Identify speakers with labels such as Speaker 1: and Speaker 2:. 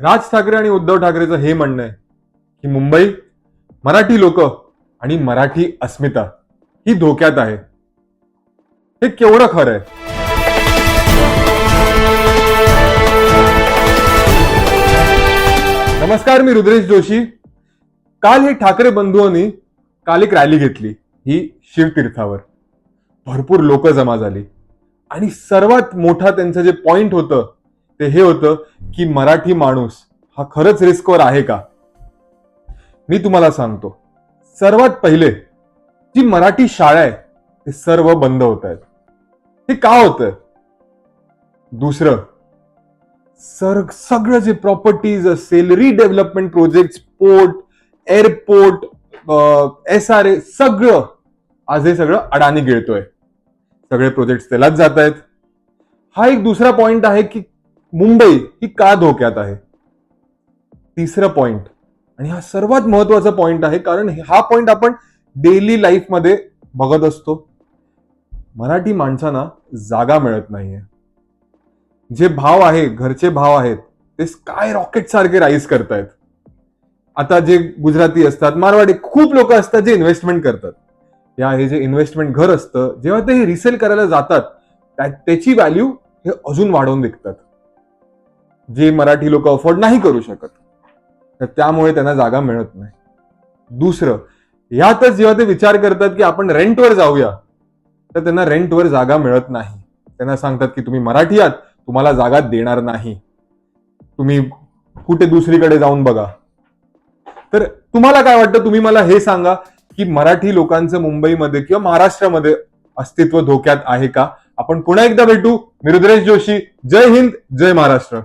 Speaker 1: राज ठाकरे आणि उद्धव ठाकरेचं हे म्हणणं आहे की मुंबई, मराठी लोक आणि मराठी अस्मिता ही धोक्यात आहे. हे केवढं खरं आहे? नमस्कार, मी रुद्रेश जोशी. काल हे ठाकरे बंधूंनी काल एक रॅली घेतली, ही शिवतीर्थावर. भरपूर लोक जमा झाली आणि सर्वात मोठा त्यांचं जे पॉइंट होतं ते हे होतं की मराठी माणूस हा खरंच रिस्कवर आहे का. मी तुम्हाला सांगतो, सर्वात पहिले जी मराठी शाळा आहे ते सर्व बंद होत आहेत. हे का होतंय? दुसरं, सगळं जे प्रॉपर्टीज असेल, redevelopment project, port, airport, SRA, सगळं आज हे सगळं अडाणी गिळतोय. सगळे प्रोजेक्ट त्यालाच जात आहेत. हा एक दुसरा पॉइंट आहे की मुंबई ही का धोक्यात आहे. तिसरं पॉइंट, आणि हा सर्वात महत्वाचा पॉइंट आहे, कारण हा पॉइंट आपण डेली लाईफ मध्ये बघत असतो. मराठी माणसांना जागा मिळत नाहीये. जे भाव आहे, घरचे भाव आहेत, ते स्काय रॉकेट सारखे राईज करतायत. आता जे गुजराती असतात, मारवाडी, खूप लोक असतात जे इन्व्हेस्टमेंट करतात. हे जे इन्व्हेस्टमेंट घर असतं, जेव्हा ते रिसेल करायला जातात त्याची व्हॅल्यू हे अजून वाढवून विकतात, जे मराठी लोक अफोर्ड नाही करू शकत. तर त्यामुळे त्यांना जागा मिळत नाही. दुसरं, यातच जेव्हा ते विचार करतात की आपण रेंटवर जाऊया, तर त्यांना रेंटवर जागा मिळत नाही. त्यांना सांगतात की तुम्ही मराठी आहात, तुम्हाला जागा देणार नाही, तुम्ही कुठे दुसरीकडे जाऊन बघा. तर तुम्हाला काय वाटतं? तुम्ही मला हे सांगा की मराठी लोकांचं मुंबईमध्ये किंवा महाराष्ट्रामध्ये अस्तित्व धोक्यात आहे का? आपण पुन्हा एकदा भेटू. मी रुद्रेश जोशी. जय हिंद, जय महाराष्ट्र.